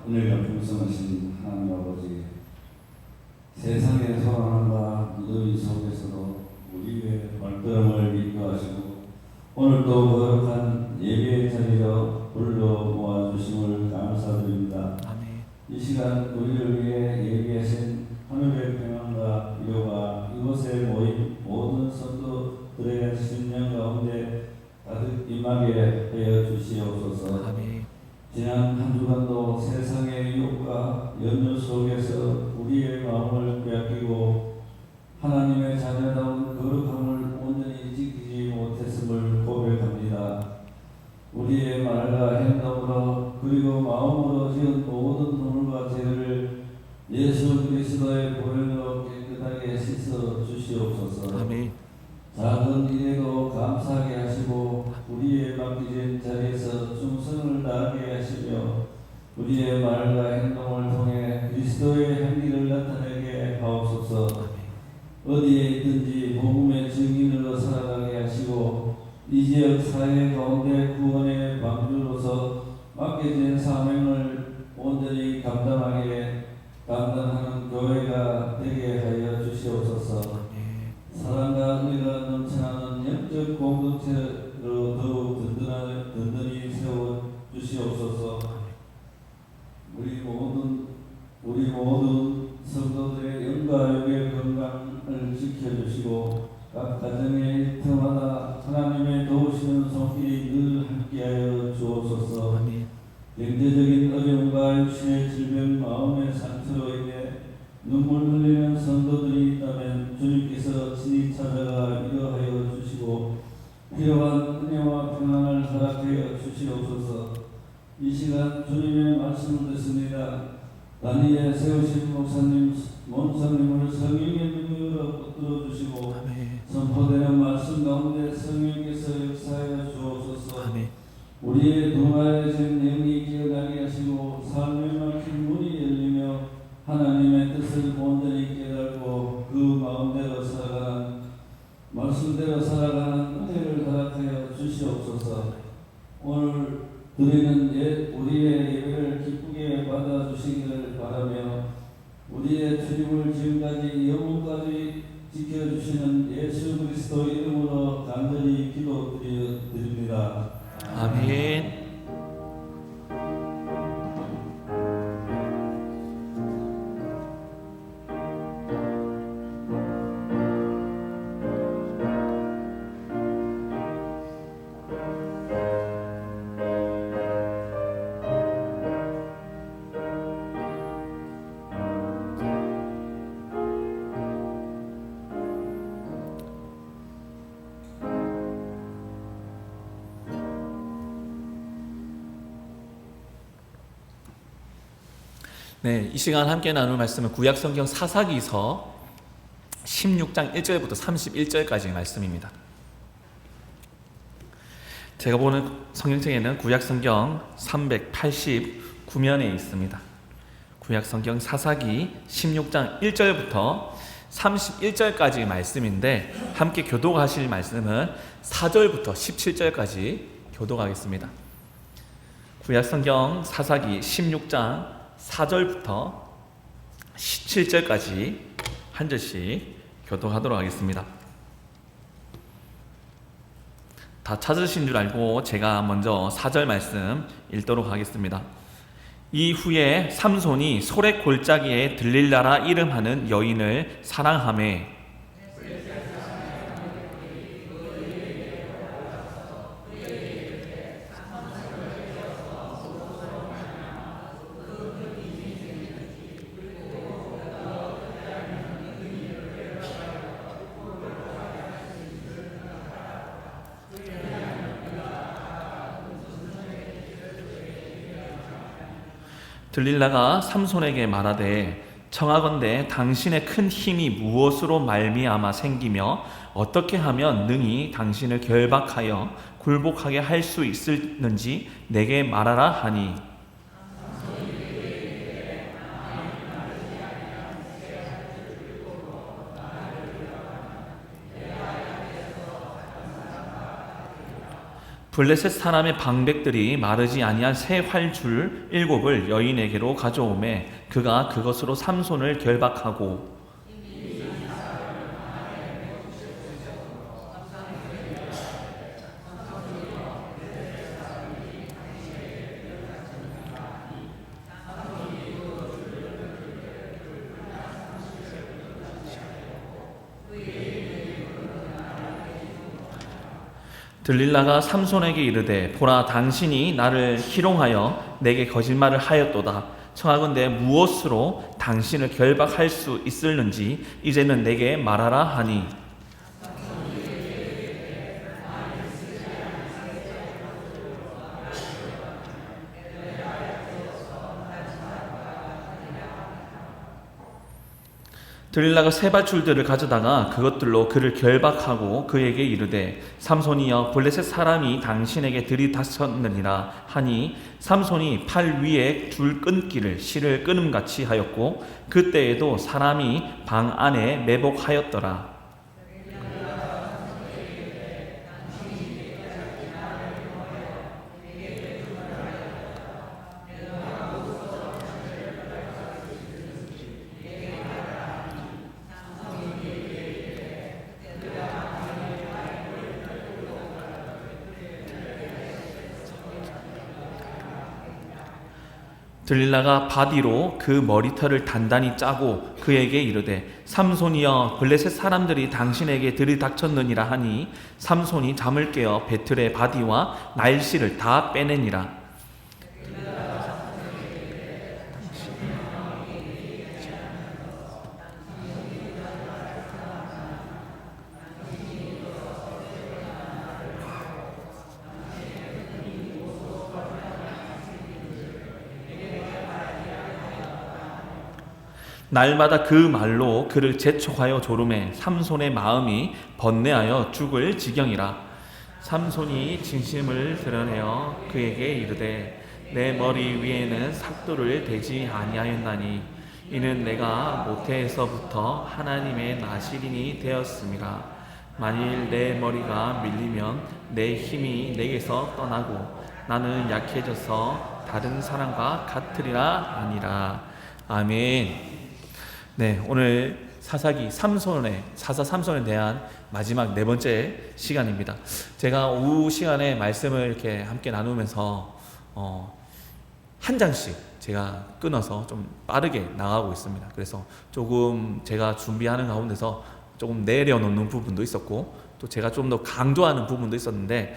은혜가 풍성하신 하나님 아버지, 세상의 소망과 무더위 속에서도 우리의 발걸음을 인도하시고 오늘도 거룩한 예배의 자리로 불러 모아주심을 감사드립니다. 아멘. 이 시간 우리를 위해 예비하신 하늘의 평안과 위로가 이곳에 모인 모든 성도들의 심령 가운데 가득 임하게 하여 주시옵소서. 아멘. 지난 한 주간도 세상의 유혹과 연유 속에서 우리의 마음을 빼앗기고 하나님의 자녀다운 거룩함을 온전히 지키지 못했음을 고백합니다. 우리의 말과 행동으로 그리고 마음으로 지은 모든 허물과 죄를 예수 그리스도의 보혈로 깨끗하게 씻어 주시옵소서. 아멘. 작은 일에도 감사하게 하시고 우리의 맡겨진 자리에서 충성을 다하게 하시며 우리의 말과 행동을 통해 그리스도의 향기를 나타내게 하옵소서. 어디에 있든지 복음의 증인으로 살아가게 하시고 이 지역 사회 가운데 구원의 방주로서 맡겨진 사명을 온전히 감당하는 교회가 되게 하여 주시옵소서. 사랑과 은혜가 넘쳐나는 영적 공동체로 더욱 든든히 세워 주시옵소서. 우리 모든 성도들의 영과 육의 건강을 지켜주시고 각 가정의 일터마다 하나님의 도우시는 손길이 늘 함께하여 주옵소서. 경제적인 어려움과 육신의 질병, 마음의 상처로 인해 눈물 흘리는 성도들이 있다면 주님께서 친히 찾아가 위로하여 주시고 필요한 은혜와 평안을 허락하여 주시옵소서. 이 시간 주님의 말씀을 듣습니다. 단위에 세우신 목사님을 성령의 능력으로 붙들어 주시고 선포되는 말씀 가운데 성령께서 역사하여 주옵소서. 우리의 둔하여진 영이 깨어나게 하시고 삶에 막힌 문이 열리며 하나님의 뜻을 온전히 깨달고 그 마음대로 살아가는 말씀대로 살아가는 은혜를 허락하여 주시옵소서. 오늘 드리는 우리의 예배를 기쁘게 받아주시기를 바라며 우리의 출입을 지금까지 영원까지 지켜주시는 예수 그리스도 이름으로 간절히 기도드립니다. 아멘. 네, 이 시간 함께 나눌 말씀은 구약성경 사사기서 16장 1절부터 31절까지의 말씀입니다. 제가 보는 성경책에는 구약성경 389면에 있습니다. 구약성경 사사기 16장 1절부터 31절까지의 말씀인데 함께 교독하실 말씀은 4절부터 17절까지 교독하겠습니다. 구약성경 사사기 16장 4절부터 17절까지 한 절씩 교독하도록 하겠습니다. 다 찾으신 줄 알고 제가 먼저 4절 말씀 읽도록 하겠습니다. 이후에 삼손이 소렉 골짜기에 들릴라라 이름하는 여인을 사랑하매 들릴라가 삼손에게 말하되 청하건대 당신의 큰 힘이 무엇으로 말미암아 생기며 어떻게 하면 능히 당신을 결박하여 굴복하게 할 수 있을는지 내게 말하라 하니 블레셋 사람의 방백들이 마르지 아니한 새 활줄 7을 여인에게로 가져오매 그가 그것으로 삼손을 결박하고 들릴라가 삼손에게 이르되 보라 당신이 나를 희롱하여 내게 거짓말을 하였도다. 청하건대 무엇으로 당신을 결박할 수 있을는지 이제는 내게 말하라 하니 들릴라가 새 밧줄들을 가져다가 그것들로 그를 결박하고 그에게 이르되 삼손이여 블레셋 사람이 당신에게 들이닥쳤느니라 하니 삼손이 팔 위에 줄 끊기를 실을 끊음같이 하였고 그때에도 사람이 방 안에 매복하였더라. 들릴라가 바디로 그 머리털을 단단히 짜고 그에게 이르되 삼손이여 블레셋 사람들이 당신에게 들이닥쳤느니라 하니 삼손이 잠을 깨어 배틀의 바디와 날씨를 다 빼내니라. 날마다 그 말로 그를 재촉하여 조르매 삼손의 마음이 번뇌하여 죽을 지경이라. 삼손이 진심을 드러내어 그에게 이르되 내 머리 위에는 삭도를 대지 아니하였나니 이는 내가 모태에서부터 하나님의 나시린이 되었음이라. 만일 내 머리가 밀리면 내 힘이 내게서 떠나고 나는 약해져서 다른 사람과 같으리라 아니라. 아멘. 네, 오늘 사사 삼손에 대한 마지막 4번째 시간입니다. 제가 오후 시간에 말씀을 이렇게 함께 나누면서 한 장씩 제가 끊어서 좀 빠르게 나가고 있습니다. 그래서 조금 제가 준비하는 가운데서 조금 내려놓는 부분도 있었고 또 제가 좀 더 강조하는 부분도 있었는데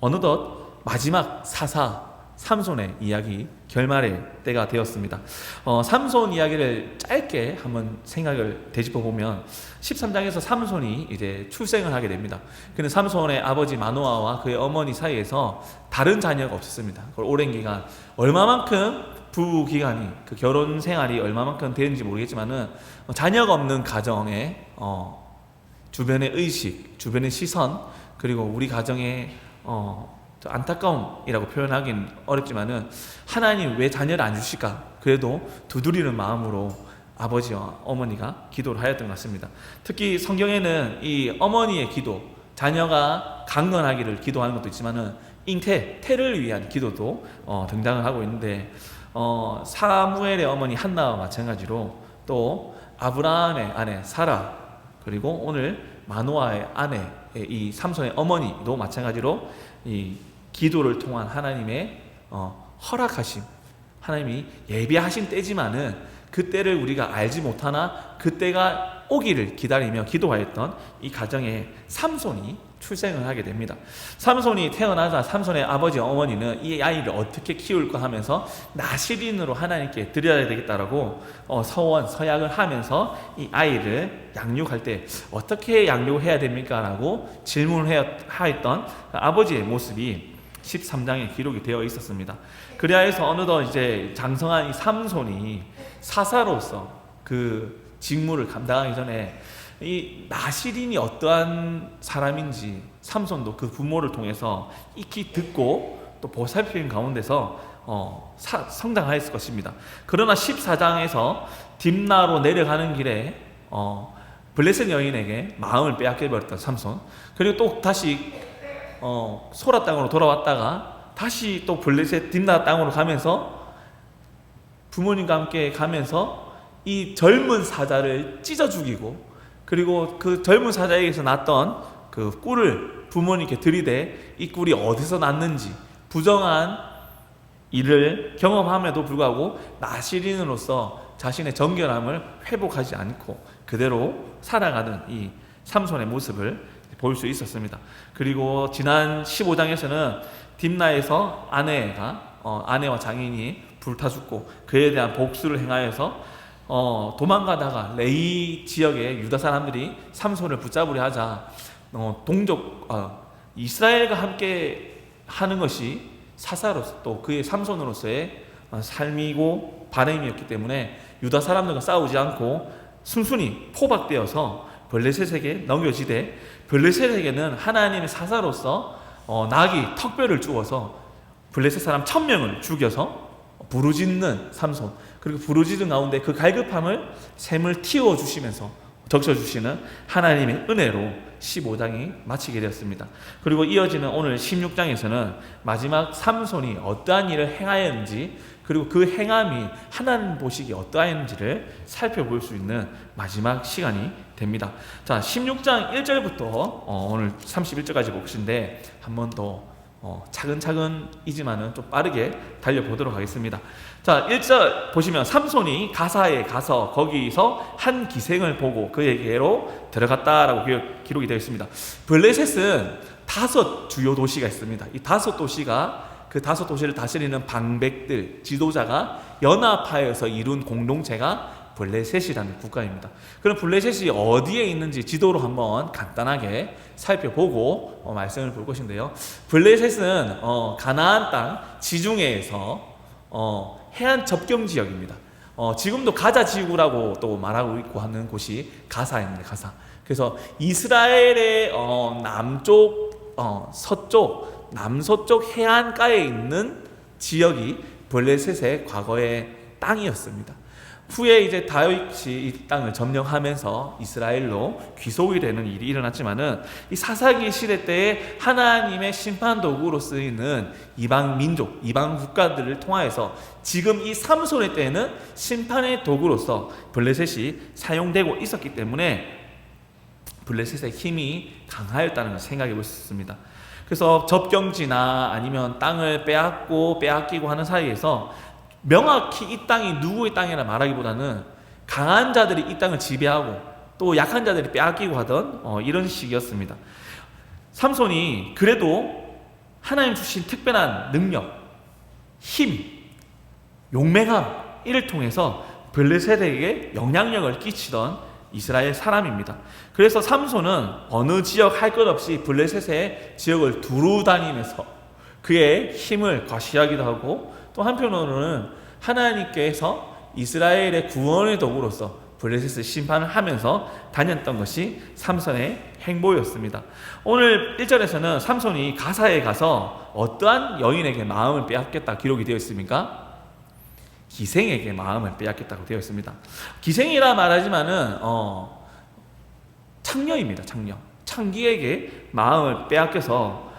어느덧 마지막 사사 삼손의 이야기 결말의 때가 되었습니다. 삼손 이야기를 짧게 한번 생각을 되짚어 보면 13장에서 삼손이 이제 출생을 하게 됩니다. 근데 삼손의 아버지 마노아와 그의 어머니 사이에서 다른 자녀가 없었습니다. 그걸 오랜 기간 얼마만큼 부부 기간이 그 결혼 생활이 얼마만큼 되는지 모르겠지만은 자녀가 없는 가정에 주변의 의식, 주변의 시선 그리고 우리 가정의 안타까움이라고 표현하기는 어렵지만은 하나님 왜 자녀를 안 주실까? 그래도 두드리는 마음으로 아버지와 어머니가 기도를 하였던 것 같습니다. 특히 성경에는 이 어머니의 기도, 자녀가 강건하기를 기도하는 것도 있지만은 태를 위한 기도도 등장을 하고 있는데 사무엘의 어머니 한나와 마찬가지로 또 아브라함의 아내 사라 그리고 오늘 마노아의 아내 이 삼손의 어머니도 마찬가지로 이 기도를 통한 하나님의 허락하심, 하나님이 예비하신 때지만은 그 때를 우리가 알지 못하나 그 때가 오기를 기다리며 기도하였던 이 가정에 삼손이 출생을 하게 됩니다. 삼손이 태어나자 삼손의 아버지 어머니는 이 아이를 어떻게 키울까 하면서 나시린으로 하나님께 드려야 되겠다라고 서약을 하면서 이 아이를 양육할 때 어떻게 양육해야 됩니까? 라고 질문을 하였던 아버지의 모습이 13장에 기록이 되어 있었습니다. 그래야 해서 어느덧 이제 장성한 이 삼손이 사사로서 그 직무를 감당하기 전에 이 나시린이 어떠한 사람인지 삼손도 그 부모를 통해서 익히 듣고 또 보살피는 가운데서 성장하였을 것입니다. 그러나 14장에서 딥나로 내려가는 길에 블레셋 여인에게 마음을 빼앗겨 버렸던 삼손, 그리고 또 다시 소라 땅으로 돌아왔다가 다시 또 블레셋 딥나 땅으로 가면서 부모님과 함께 가면서 이 젊은 사자를 찢어 죽이고, 그리고 그 젊은 사자에게서 났던 그 꿀을 부모님께 들이대 이 꿀이 어디서 났는지 부정한 일을 경험함에도 불구하고 나시린으로서 자신의 정결함을 회복하지 않고 그대로 살아가는 이 삼손의 모습을 볼 수 있었습니다. 그리고 지난 15장에서는 딥나에서 아내와 장인이 불타 죽고 그에 대한 복수를 행하여서 도망가다가 레이 지역의 유다 사람들이 삼손을 붙잡으려 하자 이스라엘과 함께 하는 것이 사사로서 또 그의 삼손으로서의 삶이고 바람이었기 때문에 유다 사람들과 싸우지 않고 순순히 포박되어서 블레셋에게 넘겨지되, 블레셋에게는 하나님의 사사로서 나귀 턱뼈를 주어서 블레셋 사람 1000명을 죽여서 부르짖는 삼손, 그리고 부르짖은 가운데 그 갈급함을 샘을 틔워주시면서 적셔주시는 하나님의 은혜로 15장이 마치게 되었습니다. 그리고 이어지는 오늘 16장에서는 마지막 삼손이 어떠한 일을 행하였는지, 그리고 그 행함이 하나님 보시기에 어떠한지를 살펴볼 수 있는 마지막 시간이 됩니다. 자, 16장 1절부터 오늘 31절까지 볼 것인데 한 번 더 차근차근이지만은 좀 빠르게 달려보도록 하겠습니다. 자, 1절 보시면 삼손이 가사에 가서 거기서 한 기생을 보고 그에게로 들어갔다라고 기록이 되어 있습니다. 블레셋은 5 주요 도시가 있습니다. 이 5 도시가 그 5 도시를 다스리는 방백들, 지도자가 연합하여서 이룬 공동체가 블레셋이라는 국가입니다. 그럼 블레셋이 어디에 있는지 지도로 한번 간단하게 살펴보고 말씀을 볼 것인데요. 블레셋은 가나안 땅 지중해에서 해안 접경 지역입니다. 지금도 가자 지구라고 또 말하고 있고 하는 곳이 가사입니다. 가사. 그래서 이스라엘의 남쪽, 서쪽, 남서쪽 해안가에 있는 지역이 블레셋의 과거의 땅이었습니다. 후에 이제 다윗이 이 땅을 점령하면서 이스라엘로 귀속이 되는 일이 일어났지만은 이 사사기 시대 때에 하나님의 심판 도구로 쓰이는 이방 민족, 이방 국가들을 통하여서 지금 이 삼손의 때에는 심판의 도구로서 블레셋이 사용되고 있었기 때문에 블레셋의 힘이 강하였다는 것을 생각해 볼 수 있습니다. 그래서 접경지나 아니면 땅을 빼앗기고 하는 사이에서 명확히 이 땅이 누구의 땅이라 말하기보다는 강한 자들이 이 땅을 지배하고 또 약한 자들이 빼앗기고 하던 이런 식이었습니다. 삼손이 그래도 하나님 주신 특별한 능력, 힘, 용맹함 이를 통해서 블레셋에게 영향력을 끼치던 이스라엘 사람입니다. 그래서 삼손은 어느 지역 할 것 없이 블레셋의 지역을 두루 다니면서 그의 힘을 과시하기도 하고, 또 한편으로는 하나님께서 이스라엘의 구원의 도구로서 블레셋을 심판을 하면서 다녔던 것이 삼손의 행보였습니다. 오늘 1절에서는 삼손이 가사에 가서 어떠한 여인에게 마음을 빼앗겼다 기록이 되어 있습니까? 기생에게 마음을 빼앗겼다고 되어 있습니다. 기생이라 말하지만은 창녀입니다. 창기에게 마음을 빼앗겨서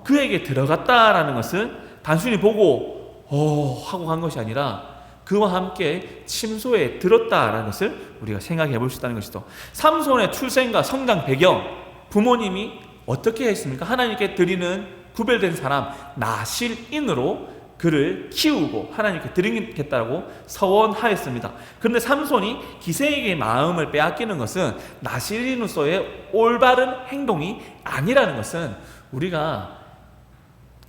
그에게 들어갔다라는 것은 단순히 보고 하고 간 것이 아니라 그와 함께 침소에 들었다라는 것을 우리가 생각해 볼 수 있다는 것이죠. 삼손의 출생과 성장 배경, 부모님이 어떻게 했습니까? 하나님께 드리는 구별된 사람 나실인으로 그를 키우고 하나님께 드리겠다고 서원하였습니다. 그런데 삼손이 기생에게 마음을 빼앗기는 것은 나실인으로서의 올바른 행동이 아니라는 것은 우리가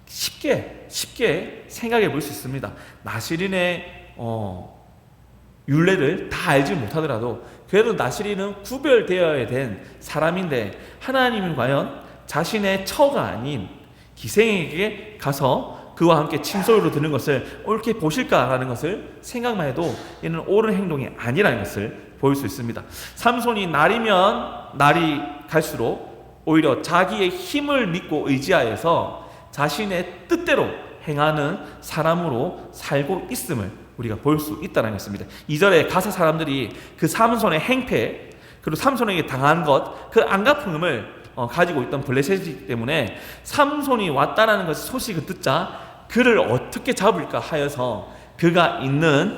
쉽게 생각해 볼 수 있습니다. 나실인의 율례를 다 알지 못하더라도 그래도 나실인은 구별되어야 된 사람인데 하나님은 과연 자신의 처가 아닌 기생에게 가서 그와 함께 침소리로 드는 것을 옳게 보실까라는 것을 생각만 해도 이는 옳은 행동이 아니라는 것을 볼 수 있습니다. 삼손이 날이면 날이 갈수록 오히려 자기의 힘을 믿고 의지하여서 자신의 뜻대로 행하는 사람으로 살고 있음을 우리가 볼 수 있다는 것입니다. 2절에 가사 사람들이 그 삼손의 행패 그리고 삼손에게 당한 것, 그 안갚음을 가지고 있던 블레셋이기 때문에 삼손이 왔다라는 것을 소식을 듣자 그를 어떻게 잡을까 하여서 그가 있는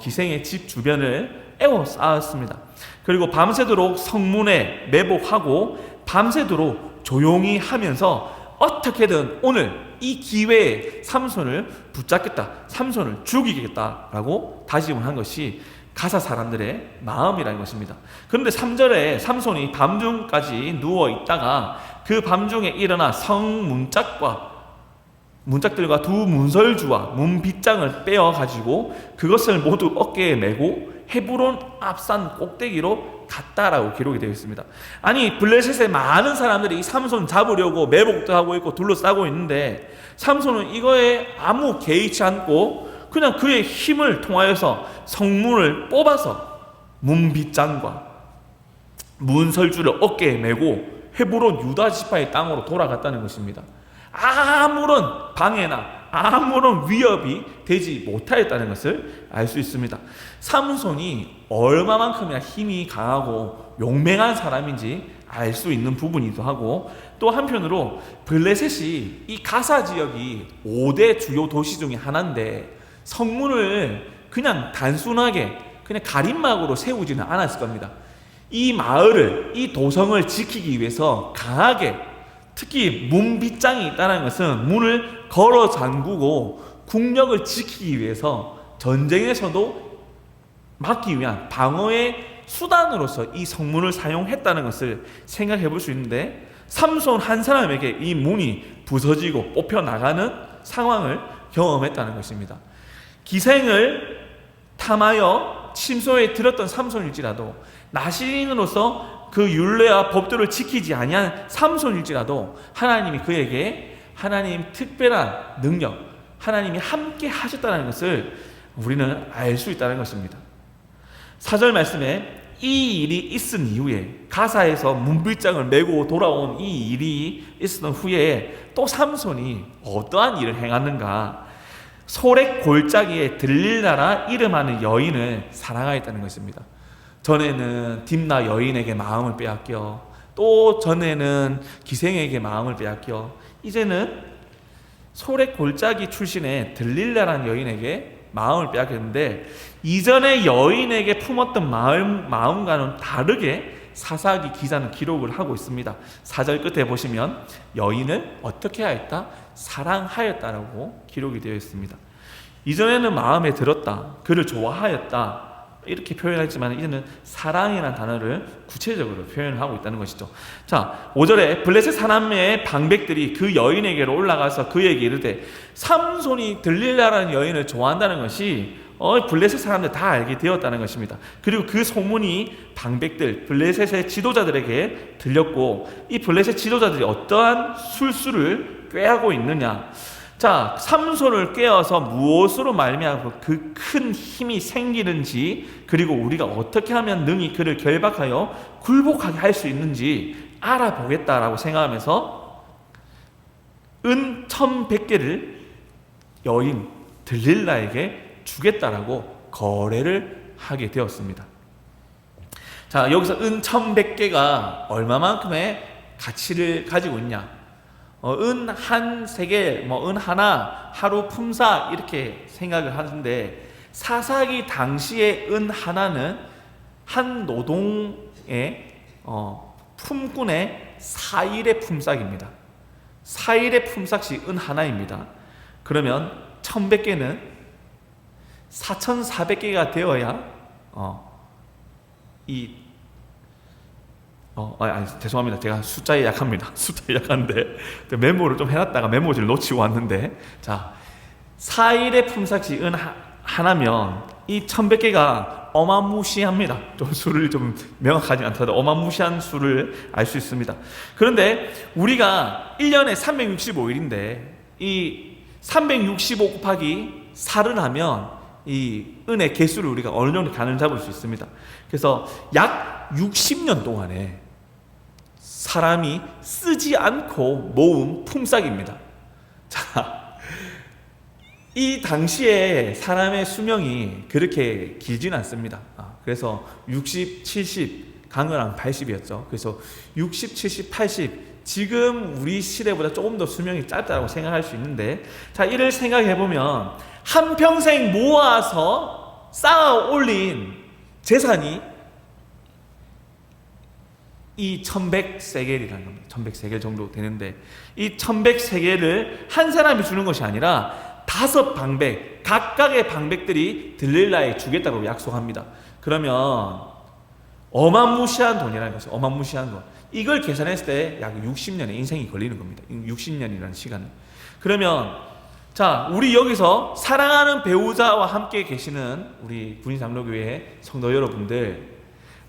기생의 집 주변을 에워싸았습니다. 그리고 밤새도록 성문에 매복하고 밤새도록 조용히 하면서 어떻게든 오늘 이 기회에 삼손을 붙잡겠다, 삼손을 죽이겠다라고 다짐을 한 것이 가사 사람들의 마음이라는 것입니다. 그런데 3절에 삼손이 밤중까지 누워 있다가 그 밤중에 일어나 문짝들과 두 문설주와 문빗장을 빼어 가지고 그것을 모두 어깨에 메고 헤브론 앞산 꼭대기로 갔다라고 기록이 되어 있습니다. 아니, 블레셋의 많은 사람들이 이 삼손 잡으려고 매복도 하고 있고 둘러싸고 있는데 삼손은 이거에 아무 개의치 않고 그냥 그의 힘을 통하여서 성문을 뽑아서 문빗장과 문설주를 어깨에 메고 헤브론 유다 지파의 땅으로 돌아갔다는 것입니다. 아무런 방해나 아무런 위협이 되지 못하였다는 것을 알 수 있습니다. 삼손이 얼마만큼이나 힘이 강하고 용맹한 사람인지 알 수 있는 부분이기도 하고, 또 한편으로 블레셋이 이 가사 지역이 5대 주요 도시 중에 하나인데 성문을 그냥 단순하게 그냥 가림막으로 세우지는 않았을 겁니다. 이 마을을, 이 도성을 지키기 위해서 강하게, 특히 문빗장이 있다는 것은 문을 걸어 잠그고 국력을 지키기 위해서 전쟁에서도 막기 위한 방어의 수단으로서 이 성문을 사용했다는 것을 생각해 볼 수 있는데, 삼손 한 사람에게 이 문이 부서지고 뽑혀 나가는 상황을 경험했다는 것입니다. 기생을 탐하여 침소에 들었던 삼손일지라도, 나시인으로서 그 율례와 법도를 지키지 아니한 삼손일지라도 하나님이 그에게 하나님 특별한 능력, 하나님이 함께 하셨다는 것을 우리는 알 수 있다는 것입니다. 4절 말씀에 이 일이 있은 이후에, 가사에서 문빗장을 메고 돌아온 이 일이 있었던 후에 또 삼손이 어떠한 일을 행하는가? 소렉 골짜기에 들릴라라 이름하는 여인을 사랑하였다는 것입니다. 전에는 딥나 여인에게 마음을 빼앗겨, 또 전에는 기생에게 마음을 빼앗겨, 이제는 소렉 골짜기 출신의 들릴라라는 여인에게 마음을 빼앗겼는데, 이전의 여인에게 품었던 마음과는 다르게 사사기 기자는 기록을 하고 있습니다. 4절 끝에 보시면 여인을 어떻게 하였다? 사랑하였다라고 기록이 되어 있습니다. 이전에는 마음에 들었다, 그를 좋아하였다 이렇게 표현했지만 이제는 사랑이라는 단어를 구체적으로 표현하고 있다는 것이죠. 자, 5절에 블레셋 사람의 방백들이 그 여인에게로 올라가서 그에게 이르되, 삼손이 들릴라라는 여인을 좋아한다는 것이 블레셋 사람들 다 알게 되었다는 것입니다. 그리고 그 소문이 방백들, 블레셋의 지도자들에게 들렸고, 이 블레셋 지도자들이 어떠한 술수를 꾀하고 있느냐. 자, 삼손을 깨어서 무엇으로 말미암아 그 큰 힘이 생기는지, 그리고 우리가 어떻게 하면 능히 그를 결박하여 굴복하게 할 수 있는지 알아보겠다라고 생각하면서 은 1100개를 여인 들릴라에게 주겠다라고 거래를 하게 되었습니다. 자, 여기서 은 1100개가 얼마만큼의 가치를 가지고 있냐? 은 한 세겔, 은 하나, 하루 품사 이렇게 생각을 하는데, 사사기 당시의 은 하나는 한 노동의 품꾼의 4일의 품삯입니다. 4일의 품삯이 은 하나입니다. 그러면 1100개는 4400개가 되어야 죄송합니다. 제가 숫자에 약합니다. 숫자에 약한데 메모를 좀 해놨다가 메모지를 놓치고 왔는데, 자, 4일의 품삯이 은 하나면 이 1100개가 어마무시합니다. 좀 수를 좀 명확하지 않더라도 어마무시한 수를 알 수 있습니다. 그런데 우리가 1년에 365일인데 이 365 곱하기 4를 하면 이 은의 개수를 우리가 어느 정도 가늠 잡을 수 있습니다. 그래서 약 60년 동안에 사람이 쓰지 않고 모은 품삯입니다. 자, 이 당시에 사람의 수명이 그렇게 길지는 않습니다. 그래서 60, 70 강은 80이었죠. 그래서 60, 70, 80 지금 우리 시대보다 조금 더 수명이 짧다고 생각할 수 있는데, 자, 이를 생각해 보면 한평생 모아서 쌓아 올린 재산이 이 1100세겔이라는 겁니다. 1100세겔 정도 되는데, 이 1100세겔을 한 사람이 주는 것이 아니라 5방백, 각각의 방백들이 들릴라에 주겠다고 약속합니다. 그러면 어마무시한 돈이라는 거죠. 어마무시한 돈. 이걸 계산했을 때 약 60년의 인생이 걸리는 겁니다. 60년이라는 시간은. 그러면 자, 우리 여기서 사랑하는 배우자와 함께 계시는 우리 군인장로교회 성도 여러분들,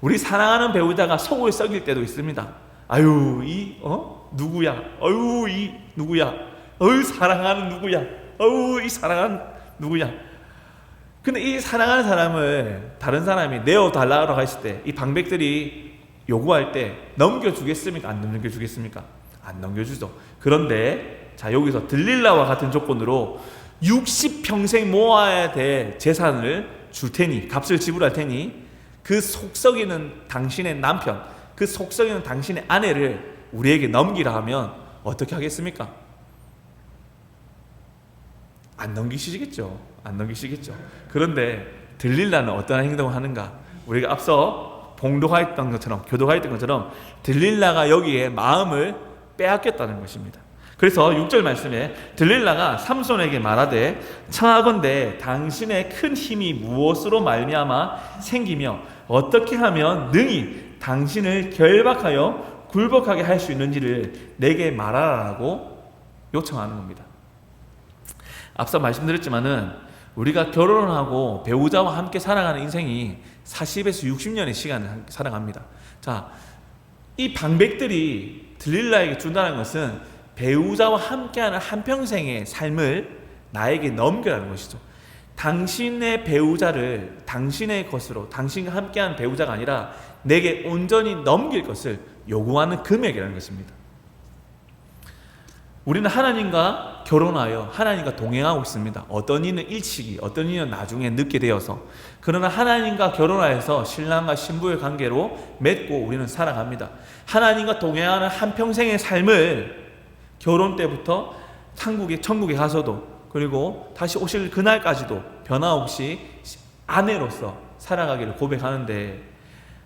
우리 사랑하는 배우자가 속을 썩일 때도 있습니다. 아유, 누구야? 아유, 이 누구야? 어유, 사랑하는 누구야? 어유, 이 사랑하는 누구야? 근데 이 사랑하는 사람을 다른 사람이 내어달라고 했을 때, 이 방백들이 요구할 때 넘겨주겠습니까? 안 넘겨주겠습니까? 안 넘겨주죠. 그런데 자, 여기서 들릴라와 같은 조건으로 60평생 모아야 될 재산을 줄 테니, 값을 지불할 테니, 그 속썩이는 당신의 남편, 그 속썩이는 당신의 아내를 우리에게 넘기라 하면 어떻게 하겠습니까? 안 넘기시겠죠. 안 넘기시겠죠. 그런데 들릴라는 어떠한 행동을 하는가? 우리가 앞서 봉독하였던 것처럼, 교독하였던 것처럼 들릴라가 여기에 마음을 빼앗겼다는 것입니다. 그래서 6절 말씀에 들릴라가 삼손에게 말하되 청하건대 당신의 큰 힘이 무엇으로 말미암아 생기며 어떻게 하면 능히 당신을 결박하여 굴복하게 할 수 있는지를 내게 말하라고 요청하는 겁니다. 앞서 말씀드렸지만은 우리가 결혼을 하고 배우자와 함께 살아가는 인생이 40에서 60년의 시간을 살아갑니다. 자, 이 방백들이 들릴라에게 준다는 것은 배우자와 함께하는 한평생의 삶을 나에게 넘겨라는 것이죠. 당신의 배우자를 당신의 것으로, 당신과 함께하는 배우자가 아니라 내게 온전히 넘길 것을 요구하는 금액이라는 것입니다. 우리는 하나님과 결혼하여 하나님과 동행하고 있습니다. 어떤 이는 일찍이, 어떤 이는 나중에 늦게 되어서. 그러나 하나님과 결혼하여서 신랑과 신부의 관계로 맺고 우리는 살아갑니다. 하나님과 동행하는 한평생의 삶을 결혼 때부터 천국에 가서도, 그리고 다시 오실 그날까지도 변화없이 아내로서 살아가기를 고백하는데,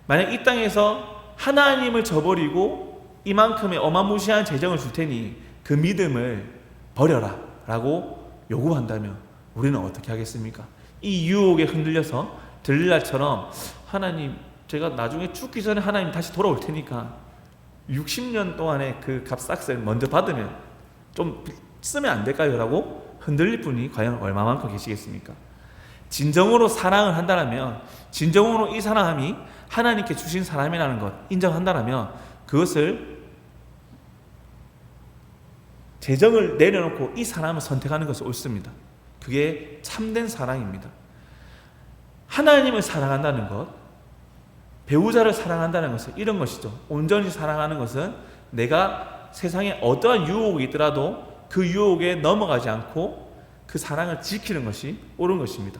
만약 이 땅에서 하나님을 저버리고 이만큼의 어마무시한 재정을 줄 테니 그 믿음을 버려라 라고 요구한다면 우리는 어떻게 하겠습니까? 이 유혹에 흔들려서 들릴라처럼 하나님, 제가 나중에 죽기 전에 하나님 다시 돌아올 테니까 60년 동안의 그 값싹을 먼저 받으면 좀 쓰면 안 될까요? 라고 흔들릴 분이 과연 얼마만큼 계시겠습니까? 진정으로 사랑을 한다면, 진정으로 이 사람이 하나님께 주신 사람이라는 것 인정한다면 그것을 재정을 내려놓고 이 사람을 선택하는 것이 옳습니다. 그게 참된 사랑입니다. 하나님을 사랑한다는 것, 배우자를 사랑한다는 것은 이런 것이죠. 온전히 사랑하는 것은 내가 세상에 어떠한 유혹이 있더라도 그 유혹에 넘어가지 않고 그 사랑을 지키는 것이 옳은 것입니다.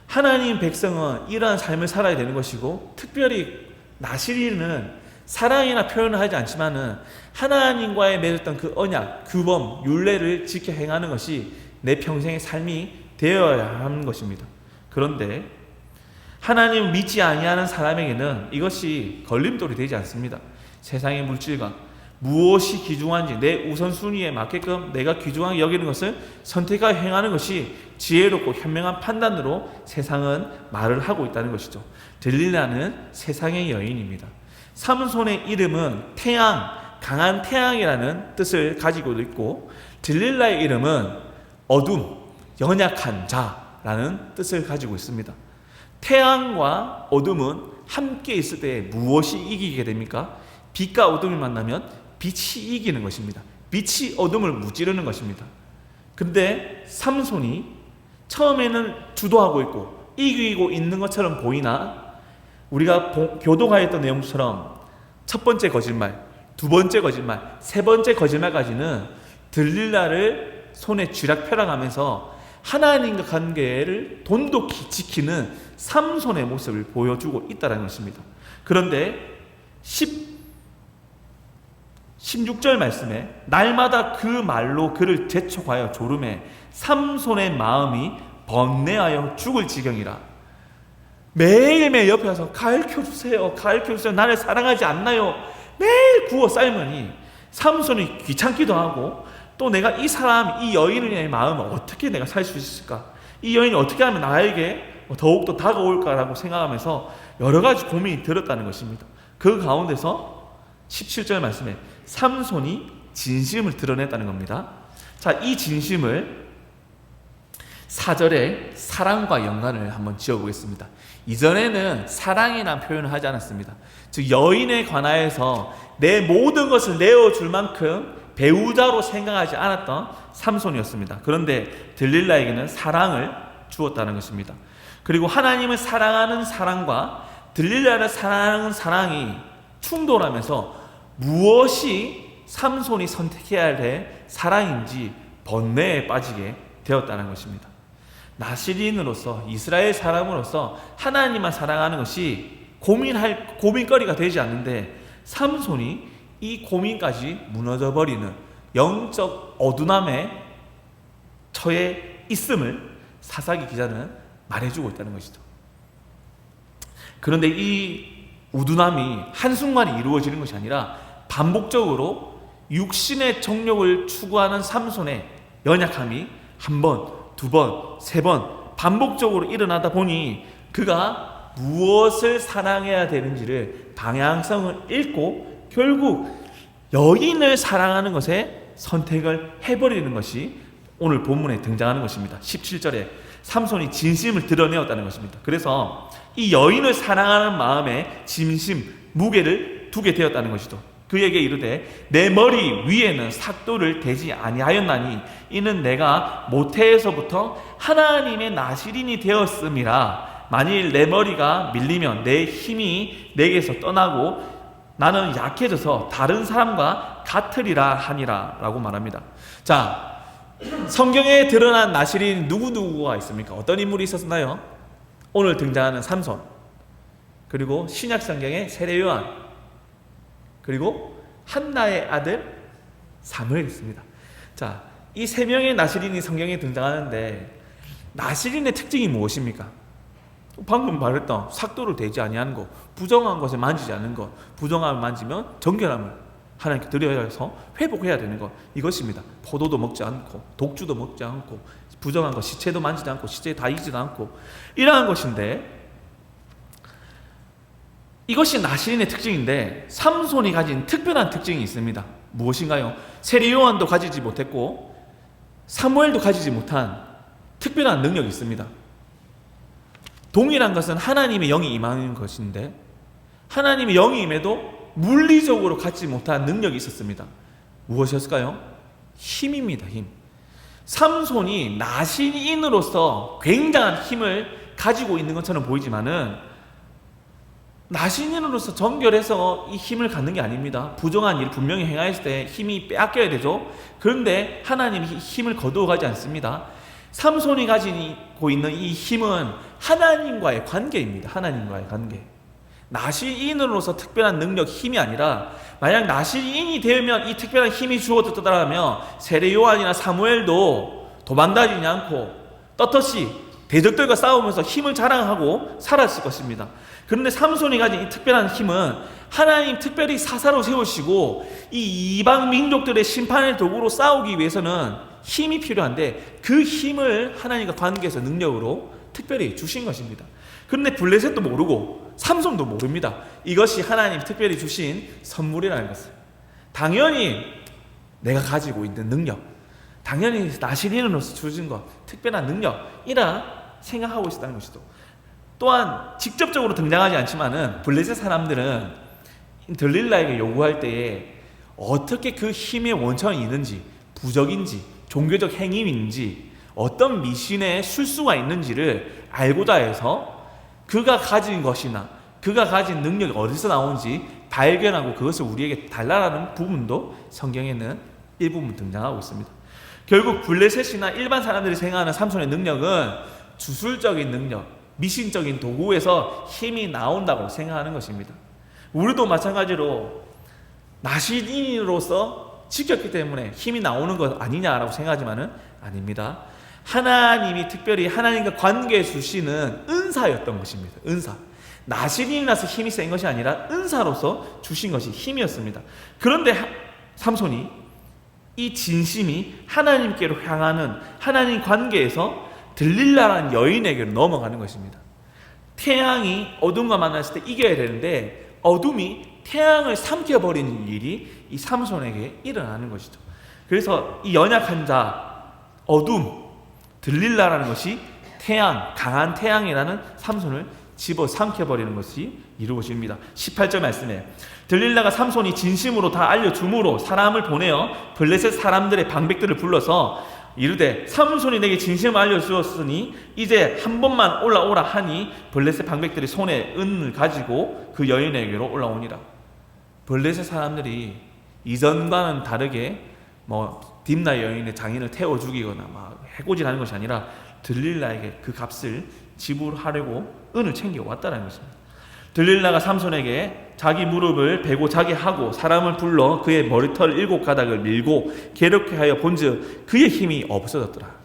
하나님 백성은 이러한 삶을 살아야 되는 것이고, 특별히 나시리는 사랑이나 표현을 하지 않지만은 하나님과의 맺었던 그 언약, 규범, 율례를 지켜 행하는 것이 내 평생의 삶이 되어야 하는 것입니다. 그런데 하나님을 믿지 아니하는 사람에게는 이것이 걸림돌이 되지 않습니다. 세상의 물질과 무엇이 귀중한지 내 우선순위에 맞게끔 내가 귀중하게 여기는 것을 선택하여 행하는 것이 지혜롭고 현명한 판단으로 세상은 말을 하고 있다는 것이죠. 들릴라는 세상의 여인입니다. 삼손의 이름은 태양, 강한 태양이라는 뜻을 가지고 있고, 들릴라의 이름은 어둠, 연약한 자라는 뜻을 가지고 있습니다. 태양과 어둠은 함께 있을 때 무엇이 이기게 됩니까? 빛과 어둠이 만나면 빛이 이기는 것입니다. 빛이 어둠을 무찌르는 것입니다. 근데 삼손이 처음에는 주도하고 있고 이기고 있는 것처럼 보이나, 우리가 교독하였던 내용처럼 첫 번째 거짓말, 두 번째 거짓말, 세 번째 거짓말까지는 들릴라를 손에 쥐락펴락하면서 하나님과 관계를 돈독히 지키는 삼손의 모습을 보여주고 있다는 것입니다. 그런데 16절 말씀에 날마다 그 말로 그를 재촉하여 조름해 삼손의 마음이 번뇌하여 죽을 지경이라. 매일매일 옆에 와서 가르쳐주세요, 가르쳐주세요, 나를 사랑하지 않나요? 매일 구워 삶으니 삼손이 귀찮기도 하고, 또 내가 이 사람, 이 여인의 마음을 어떻게 내가 살 수 있을까, 이 여인이 어떻게 하면 나에게 더욱더 다가올까라고 생각하면서 여러 가지 고민이 들었다는 것입니다. 그 가운데서 17절 말씀에 삼손이 진심을 드러냈다는 겁니다. 자, 이 진심을 4절에 사랑과 연관을 한번 지어보겠습니다. 이전에는 사랑이라는 표현을 하지 않았습니다. 즉 여인에 관하여서 내 모든 것을 내어줄 만큼 배우자로 생각하지 않았던 삼손이었습니다. 그런데 들릴라에게는 사랑을 주었다는 것입니다. 그리고 하나님을 사랑하는 사랑과 들릴라를 사랑하는 사랑이 충돌하면서 무엇이 삼손이 선택해야 할 사랑인지 번뇌에 빠지게 되었다는 것입니다. 나시린으로서, 이스라엘 사람으로서 하나님만 사랑하는 것이 고민거리가 되지 않는데, 삼손이 이 고민까지 무너져버리는 영적 어두움에 처해 있음을 사사기 기자는 말해주고 있다는 것이죠. 그런데 이 우둔함이 한순간에 이루어지는 것이 아니라 반복적으로 육신의 정욕을 추구하는 삼손의 연약함이 한 번, 두 번, 세 번 반복적으로 일어나다 보니 그가 무엇을 사랑해야 되는지를 방향성을 잃고 결국 여인을 사랑하는 것에 선택을 해버리는 것이 오늘 본문에 등장하는 것입니다. 17절에 삼손이 진심을 드러내었다는 것입니다. 그래서 이 여인을 사랑하는 마음에 진심, 무게를 두게 되었다는 것이죠. 그에게 이르되 내 머리 위에는 삭도를 대지 아니하였나니 이는 내가 모태에서부터 하나님의 나시린이 되었음이라. 만일 내 머리가 밀리면 내 힘이 내게서 떠나고 나는 약해져서 다른 사람과 같으리라 하니라 라고 말합니다. 자, 성경에 드러난 나시린 누구누구가 있습니까? 어떤 인물이 있었나요? 오늘 등장하는 삼손, 그리고 신약 성경의 세례 요한, 그리고 한나의 아들 사무엘이 있습니다. 자, 이 세 명의 나시린이 성경에 등장하는데 나시린의 특징이 무엇입니까? 방금 말했던 삭도를 대지 아니하는 것, 부정한 것을 만지지 않는 것, 부정함을 만지면 정결함을 하나님께 드려야 해서 회복해야 되는 것, 이것입니다. 포도도 먹지 않고 독주도 먹지 않고 부정한 것, 시체도 만지지 않고 시체에 다이지도 않고 이러한 것인데, 이것이 나시린의 특징인데 삼손이 가진 특별한 특징이 있습니다. 무엇인가요? 세례 요한도 가지지 못했고 사무엘도 가지지 못한 특별한 능력이 있습니다. 동일한 것은 하나님의 영이 임하는 것인데, 하나님의 영이 임해도 물리적으로 갖지 못한 능력이 있었습니다. 무엇이었을까요? 힘입니다. 힘. 삼손이 나시린으로서 굉장한 힘을 가지고 있는 것처럼 보이지만은 나시린으로서 정결해서 이 힘을 갖는 게 아닙니다. 부정한 일 분명히 행하였을 때 힘이 빼앗겨야 되죠. 그런데 하나님이 힘을 거두어 가지 않습니다. 삼손이 가지고 있는 이 힘은 하나님과의 관계입니다. 하나님과의 관계. 나시린으로서 특별한 능력, 힘이 아니라 만약 나시린이 되면 이 특별한 힘이 주어졌더라면 세례 요한이나 사무엘도 도망다니지 않고 떳떳이 대적들과 싸우면서 힘을 자랑하고 살았을 것입니다. 그런데 삼손이 가진 이 특별한 힘은 하나님 특별히 사사로 세우시고 이 이방 민족들의 심판의 도구로 싸우기 위해서는 힘이 필요한데 그 힘을 하나님과 관계에서 능력으로 특별히 주신 것입니다. 그런데 블레셋도 모르고 삼손도 모릅니다. 이것이 하나님이 특별히 주신 선물이라는 것을. 당연히 내가 가지고 있는 능력, 당연히 나시린으로서 주신 것, 특별한 능력이라 생각하고 있었다는 것이죠. 또한 직접적으로 등장하지 않지만은 블레셋 사람들은 들릴라에게 요구할 때에 어떻게 그 힘의 원천이 있는지, 부적인지, 종교적 행위인지, 어떤 미신의 술수가 있는지를 알고자 해서 그가 가진 것이나 그가 가진 능력이 어디서 나오는지 발견하고 그것을 우리에게 달라라는 부분도 성경에는 일부분 등장하고 있습니다. 결국 블레셋이나 일반 사람들이 생각하는 삼손의 능력은 주술적인 능력, 미신적인 도구에서 힘이 나온다고 생각하는 것입니다. 우리도 마찬가지로 나시린으로서 지켰기 때문에 힘이 나오는 것 아니냐라고 생각하지만은 아닙니다. 하나님이 특별히 하나님과 관계에 주시는 은사였던 것입니다. 은사. 나시린이라서 힘이 센 것이 아니라 은사로서 주신 것이 힘이었습니다. 그런데 삼손이 이 진심이 하나님께로 향하는 하나님 관계에서 들릴라라는 여인에게로 넘어가는 것입니다. 태양이 어둠과 만났을 때 이겨야 되는데 어둠이 태양을 삼켜버리는 일이 이 삼손에게 일어나는 것이죠. 그래서 이 연약한 자, 어둠, 들릴라라는 것이 태양, 강한 태양이라는 삼손을 집어 삼켜버리는 것이 이루어집니다. 18절 말씀에 들릴라가 삼손이 진심으로 다 알려줌으로 사람을 보내어 블레셋 사람들의 방백들을 불러서 이르되 삼손이 내게 진심을 알려주었으니 이제 한 번만 올라오라 하니 블레셋 방백들이 손에 은을 가지고 그 여인에게로 올라오니라. 블레셋 사람들이 이전과는 다르게 딥나 여인의 장인을 태워 죽이거나 해코지하는 것이 아니라 들릴라에게 그 값을 지불하려고 은을 챙겨 왔다는 것입니다. 들릴라가 삼손에게 자기 무릎을 베고 자게 하고 사람을 불러 그의 머리털 7가닥을 밀고 괴롭게 하여 본즉 그의 힘이 없어졌더라.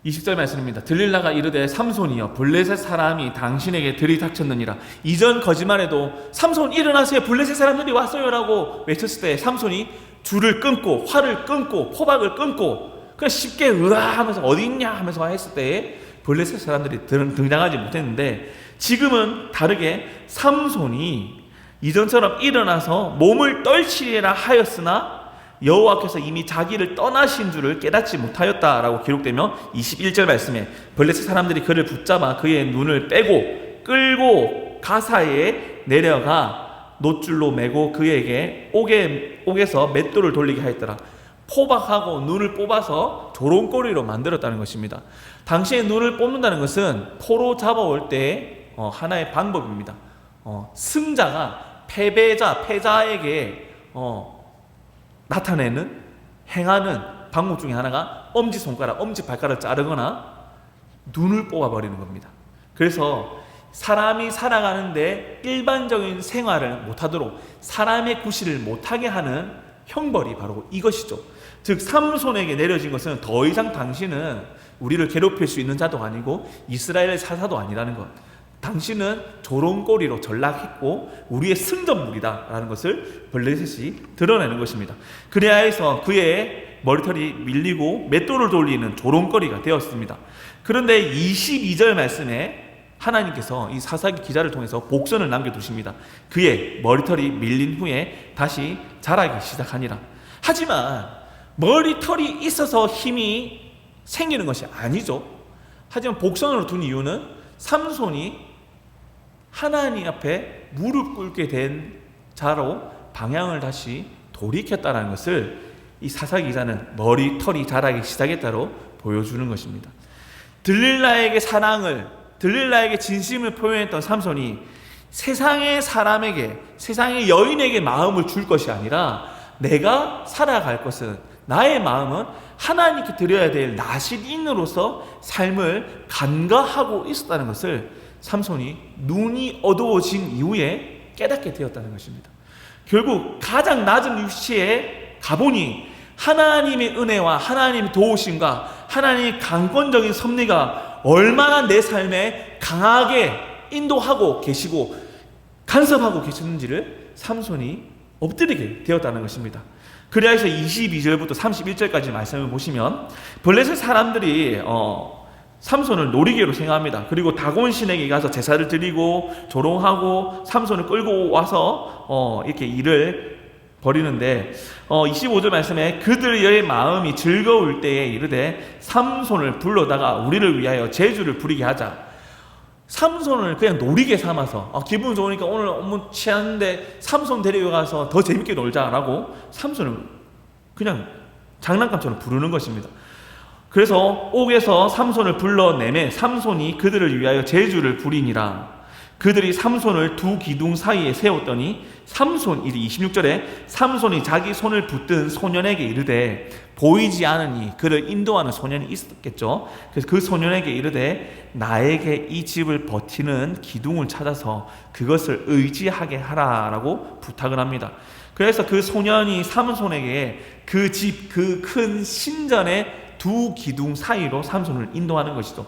20절 말씀입니다. 들릴라가 이르되 삼손이여 블레셋 사람이 당신에게 들이닥쳤느니라. 이전 거짓말에도 삼손 일어나세요, 블레셋 사람들이 왔어요 라고 외쳤을 때 삼손이 줄을 끊고 활을 끊고 포박을 끊고 그냥 쉽게 으아 하면서 어디 있냐 하면서 했을 때 블레셋 사람들이 등장하지 못했는데 지금은 다르게 삼손이 이전처럼 일어나서 몸을 떨치리라 하였으나 여호와께서 이미 자기를 떠나신 줄을 깨닫지 못하였다라고 기록되며 21절 말씀에 블레셋 사람들이 그를 붙잡아 그의 눈을 빼고 끌고 가사에 내려가 놋줄로 매고 그에게 옥에서 맷돌을 돌리게 하였더라. 포박하고 눈을 뽑아서 조롱거리로 만들었다는 것입니다. 당시에 눈을 뽑는다는 것은 포로 잡아올 때 하나의 방법입니다. 승자가 패자에게 나타내는 행하는 방법 중에 하나가 엄지손가락, 엄지발가락을 자르거나 눈을 뽑아버리는 겁니다. 그래서 사람이 살아가는데 일반적인 생활을 못하도록 사람의 구실을 못하게 하는 형벌이 바로 이것이죠. 즉 삼손에게 내려진 것은 더 이상 당신은 우리를 괴롭힐 수 있는 자도 아니고 이스라엘의 사사도 아니라는 것, 당신은 조롱거리로 전락했고 우리의 승전물이다라는 것을 블레셋이 드러내는 것입니다. 그래야 해서 그의 머리털이 밀리고 맷돌을 돌리는 조롱거리가 되었습니다. 그런데 22절 말씀에 하나님께서 이 사사기 기자를 통해서 복선을 남겨두십니다. 그의 머리털이 밀린 후에 다시 자라기 시작하니라. 하지만 머리털이 있어서 힘이 생기는 것이 아니죠. 하지만 복선으로 둔 이유는 삼손이 하나님 앞에 무릎 꿇게 된 자로 방향을 다시 돌이켰다는 것을 이 사사기 기자는 머리털이 자라기 시작했다로 보여주는 것입니다. 들릴라에게 들릴라에게 진심을 표현했던 삼손이 세상의 사람에게, 세상의 여인에게 마음을 줄 것이 아니라 내가 살아갈 것은, 나의 마음은 하나님께 드려야 될 나시린으로서 삶을 간과하고 있었다는 것을 삼손이 눈이 어두워진 이후에 깨닫게 되었다는 것입니다. 결국 가장 낮은 위치에 가보니 하나님의 은혜와 하나님의 도우심과 하나님의 강권적인 섭리가 얼마나 내 삶에 강하게 인도하고 계시고 간섭하고 계시는지를 삼손이 엎드리게 되었다는 것입니다. 그래야 해서 22절부터 31절까지 말씀을 보시면 블레셋 사람들이 삼손을 놀이개로 생각합니다. 그리고 다곤 신에게 가서 제사를 드리고 조롱하고 삼손을 끌고 와서 이렇게 일을 벌이는데 25절 말씀에 그들의 마음이 즐거울 때에 이르되 삼손을 불러다가 우리를 위하여 제주를 부리게 하자. 삼손을 그냥 놀이개 삼아서 기분 좋으니까 오늘 너무 취하는데 삼손 데려가서 더 재밌게 놀자라고 삼손을 그냥 장난감처럼 부르는 것입니다. 그래서 옥에서 삼손을 불러내매 삼손이 그들을 위하여 제주를 부리니라. 그들이 삼손을 두 기둥 사이에 세웠더니 삼손, 26절에 삼손이 자기 손을 붙든 소년에게 이르되, 보이지 않으니 그를 인도하는 소년이 있었겠죠. 그래서 그 소년에게 이르되, 나에게 이 집을 버티는 기둥을 찾아서 그것을 의지하게 하라라고 부탁을 합니다. 그래서 그 소년이 삼손에게 그 집, 그 큰 신전의 두 기둥 사이로 삼손을 인도하는 것이죠.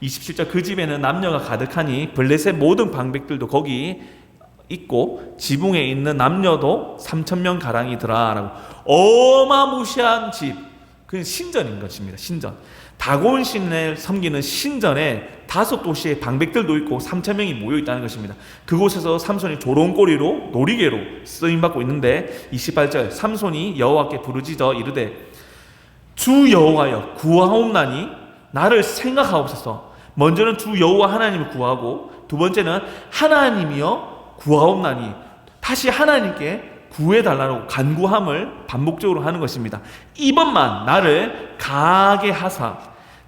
27절, 그 집에는 남녀가 가득하니 블레셋 모든 방백들도 거기 있고 지붕에 있는 남녀도 3,000명 가량이더라 라고. 어마무시한 집, 그 신전인 것입니다. 신전, 다곤 신을 섬기는 신전에 5도시의 방백들도 있고 3,000명이 모여 있다는 것입니다. 그곳에서 삼손이 조롱거리로 놀이개로 쓰임받고 있는데, 28절, 삼손이 여호와께 부르짖어 이르되, 주 여호와여 구하옵나니 나를 생각하옵소서. 먼저는 주 여호와 하나님을 구하고, 두 번째는 하나님이여 구하옵나니, 다시 하나님께 구해달라고 간구함을 반복적으로 하는 것입니다. 이번만 나를 가게 하사,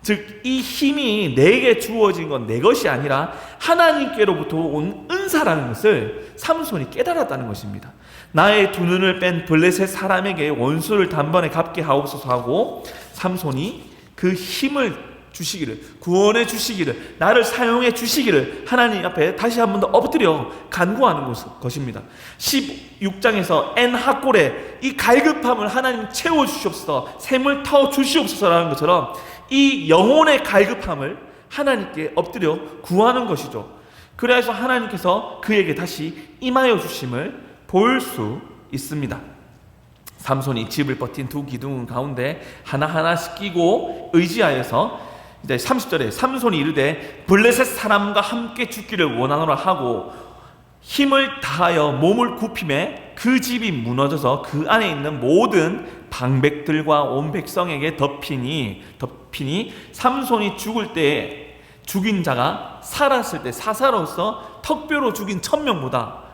즉 이 힘이 내게 주어진 건 내 것이 아니라 하나님께로부터 온 은사라는 것을 삼손이 깨달았다는 것입니다. 나의 두 눈을 뺀 블레셋 사람에게 원수를 단번에 갚게 하옵소서 하고, 삼손이 그 힘을 주시기를, 구원해 주시기를, 나를 사용해 주시기를 하나님 앞에 다시 한 번 더 엎드려 간구하는 것입니다. 16장에서 엔하골에 이 갈급함을 하나님 채워 주시옵소서, 샘을 터 주시옵소서라는 것처럼 이 영혼의 갈급함을 하나님께 엎드려 구하는 것이죠. 그래서 하나님께서 그에게 다시 임하여 주심을 볼 수 있습니다. 삼손이 집을 버틴 두 기둥 가운데 하나하나씩 끼고 의지하여서, 이제 30절에 삼손이 이르되 블레셋 사람과 함께 죽기를 원하노라 하고 힘을 다하여 몸을 굽힘에 그 집이 무너져서 그 안에 있는 모든 방백들과 온 백성에게 덮이니 삼손이 죽을 때 죽인 자가 살았을 때 사사로서 턱뼈로 죽인 1,000명보다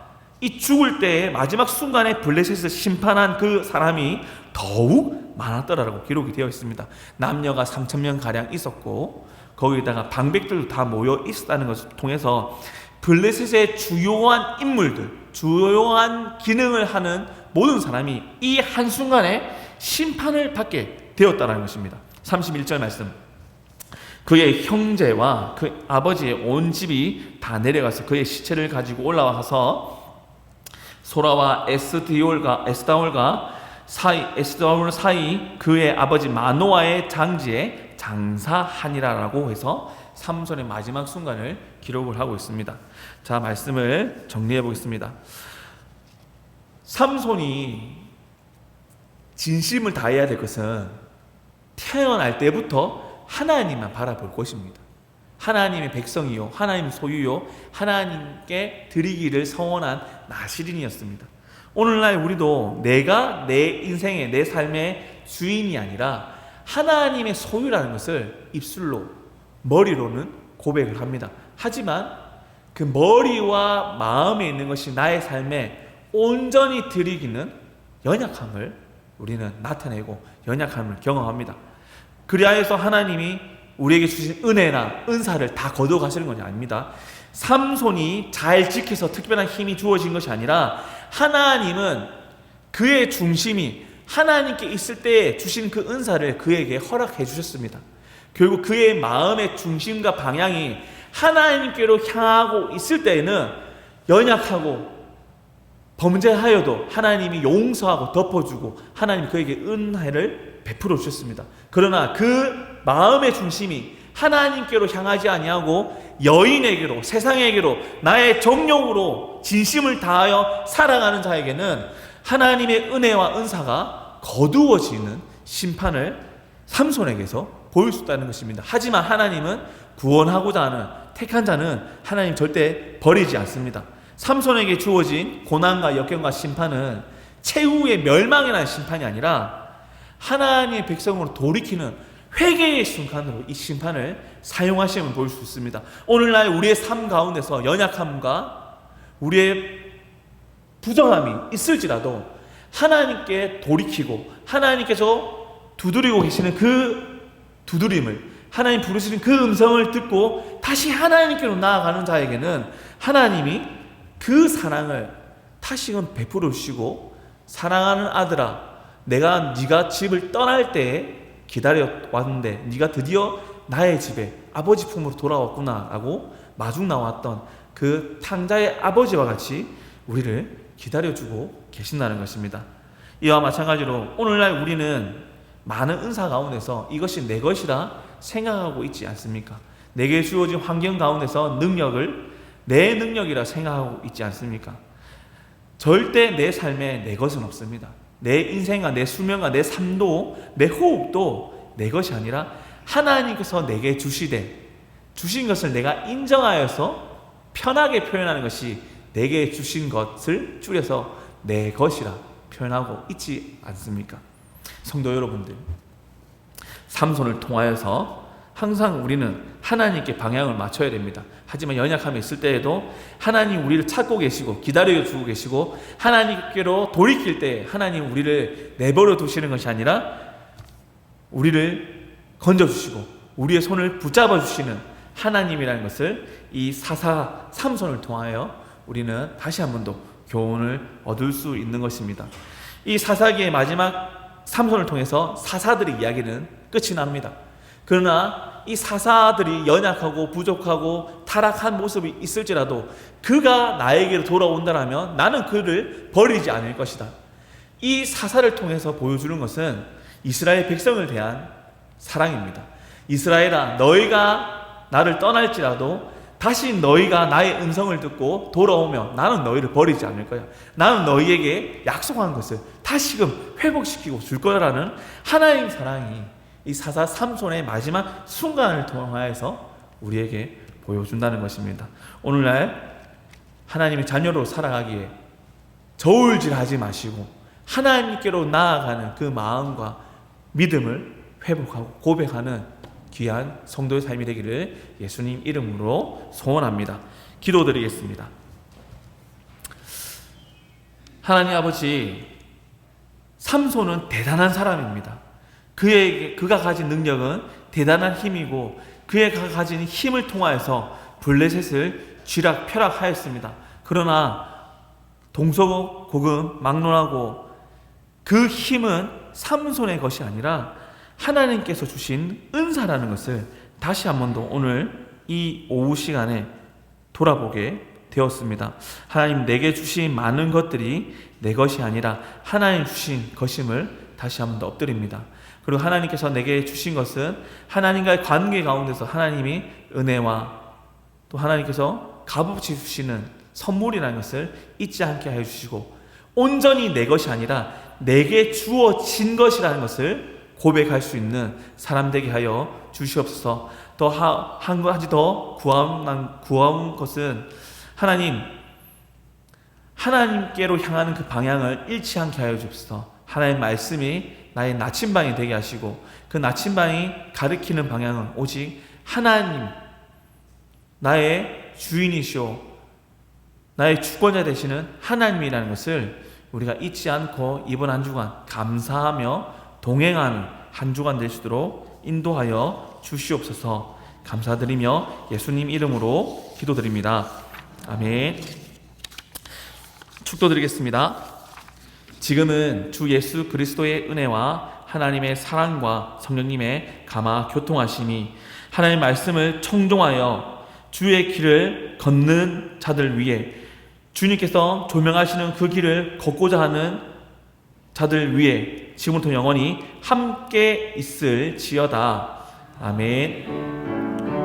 이 죽을 때의 마지막 순간에 블레셋을 심판한 그 사람이 더욱 많았더라라고 기록이 되어 있습니다. 남녀가 3,000명 가량 있었고, 거기다가 방백들도 다 모여 있었다는 것을 통해서 블레셋의 주요한 인물들, 주요한 기능을 하는 모든 사람이 이 한순간에 심판을 받게 되었다는 것입니다. 31절 말씀, 그의 형제와 그 아버지의 온 집이 다 내려가서 그의 시체를 가지고 올라와서 소라와 에스다올 사이 그의 아버지 마노아의 장지에 장사하니라라고 해서 삼손의 마지막 순간을 기록을 하고 있습니다. 자, 말씀을 정리해 보겠습니다. 삼손이 진심을 다해야 될 것은 태어날 때부터 하나님만 바라볼 것입니다. 하나님의 백성이요, 하나님 소유요, 하나님께 드리기를 서원한 나시린이었습니다. 오늘날 우리도 내가 내 인생의, 내 삶의 주인이 아니라 하나님의 소유라는 것을 입술로, 머리로는 고백을 합니다. 하지만 그 머리와 마음에 있는 것이 나의 삶에 온전히 드리기는 연약함을 우리는 나타내고 연약함을 경험합니다. 그리하여서 하나님이 우리에게 주신 은혜나 은사를 다 거둬가시는 것이 아닙니다. 삼손이 잘 지켜서 특별한 힘이 주어진 것이 아니라 하나님은 그의 중심이 하나님께 있을 때 주신 그 은사를 그에게 허락해 주셨습니다. 결국 그의 마음의 중심과 방향이 하나님께로 향하고 있을 때에는 연약하고 범죄하여도 하나님이 용서하고 덮어주고 하나님 그에게 은혜를 베풀어 주셨습니다. 그러나 그 마음의 중심이 하나님께로 향하지 아니하고 여인에게로, 세상에게로, 나의 정욕으로 진심을 다하여 살아가는 자에게는 하나님의 은혜와 은사가 거두어지는 심판을 삼손에게서 보일 수 있다는 것입니다. 하지만 하나님은 구원하고자 하는 택한 자는 하나님 절대 버리지 않습니다. 삼손에게 주어진 고난과 역경과 심판은 최후의 멸망이라는 심판이 아니라 하나님의 백성으로 돌이키는 회개의 순간으로 이 심판을 사용하시면 볼 수 있습니다. 오늘날 우리의 삶 가운데서 연약함과 우리의 부정함이 있을지라도 하나님께 돌이키고 하나님께서 두드리고 계시는 그 두드림을 하나님 부르시는 그 음성을 듣고 다시 하나님께로 나아가는 자에게는 하나님이 그 사랑을 다시금 베풀어 주시고, 사랑하는 아들아, 내가 네가 집을 떠날 때에 기다려 왔는데 네가 드디어 나의 집에 아버지 품으로 돌아왔구나 라고 마중 나왔던 그 탕자의 아버지와 같이 우리를 기다려주고 계신다는 것입니다. 이와 마찬가지로 오늘날 우리는 많은 은사 가운데서 이것이 내 것이라 생각하고 있지 않습니까? 내게 주어진 환경 가운데서 능력을 내 능력이라 생각하고 있지 않습니까? 절대 내 삶에 내 것은 없습니다. 내 인생과 내 수명과 내 삶도 내 호흡도 내 것이 아니라 하나님께서 내게 주신 것을 내가 인정하여서 편하게 표현하는 것이 내게 주신 것을 줄여서 내 것이라 표현하고 있지 않습니까? 성도 여러분들, 삼손을 통하여서 항상 우리는 하나님께 방향을 맞춰야 됩니다. 하지만 연약함이 있을 때에도 하나님 우리를 찾고 계시고 기다려주고 계시고, 하나님께로 돌이킬 때 하나님 우리를 내버려 두시는 것이 아니라 우리를 건져주시고 우리의 손을 붙잡아 주시는 하나님이라는 것을 이 사사 삼손을 통하여 우리는 다시 한 번 더 교훈을 얻을 수 있는 것입니다. 이 사사기의 마지막 삼손을 통해서 사사들의 이야기는 끝이 납니다. 그러나 이 사사들이 연약하고 부족하고 타락한 모습이 있을지라도 그가 나에게로 돌아온다면 나는 그를 버리지 않을 것이다. 이 사사를 통해서 보여주는 것은 이스라엘 백성을 대한 사랑입니다. 이스라엘아, 너희가 나를 떠날지라도 다시 너희가 나의 음성을 듣고 돌아오면 나는 너희를 버리지 않을 거야. 나는 너희에게 약속한 것을 다시금 회복시키고 줄 거라는 하나님의 사랑이 이 사사 삼손의 마지막 순간을 통하여서 우리에게 보여준다는 것입니다. 오늘날 하나님의 자녀로 살아가기에 저울질하지 마시고 하나님께로 나아가는 그 마음과 믿음을 회복하고 고백하는 귀한 성도의 삶이 되기를 예수님 이름으로 소원합니다. 기도드리겠습니다. 하나님 아버지, 삼손은 대단한 사람입니다. 그가 가진 능력은 대단한 힘이고 그가 가진 힘을 통하여서 블레셋을 쥐락펴락하였습니다. 그러나 동서고금 막론하고 그 힘은 삼손의 것이 아니라 하나님께서 주신 은사라는 것을 다시 한 번 더 오늘 이 오후 시간에 돌아보게 되었습니다. 하나님, 내게 주신 많은 것들이 내 것이 아니라 하나님 주신 것임을 다시 한 번 더 엎드립니다. 그리고 하나님께서 내게 주신 것은 하나님과의 관계 가운데서 하나님이 은혜와 또 하나님께서 값없이 주시는 선물이라는 것을 잊지 않게 하여 주시고, 온전히 내 것이 아니라 내게 주어진 것이라는 것을 고백할 수 있는 사람 되게 하여 주시옵소서. 또 한 가지 더 구한 것은 하나님께로 향하는 그 방향을 잃지 않게 하여 주옵소서. 하나님 말씀이 나의 나침반이 되게 하시고 그 나침반이 가리키는 방향은 오직 하나님, 나의 주인이시오 나의 주권자 되시는 하나님이라는 것을 우리가 잊지 않고 이번 한 주간 감사하며 동행하는 한 주간 될 수 있도록 인도하여 주시옵소서. 감사드리며 예수님 이름으로 기도드립니다. 아멘. 축도드리겠습니다. 지금은 주 예수 그리스도의 은혜와 하나님의 사랑과 성령님의 감화 교통하심이 하나님의 말씀을 청종하여 주의 길을 걷는 자들 위해, 주님께서 조명하시는 그 길을 걷고자 하는 자들 위해 지금부터 영원히 함께 있을지어다. 아멘.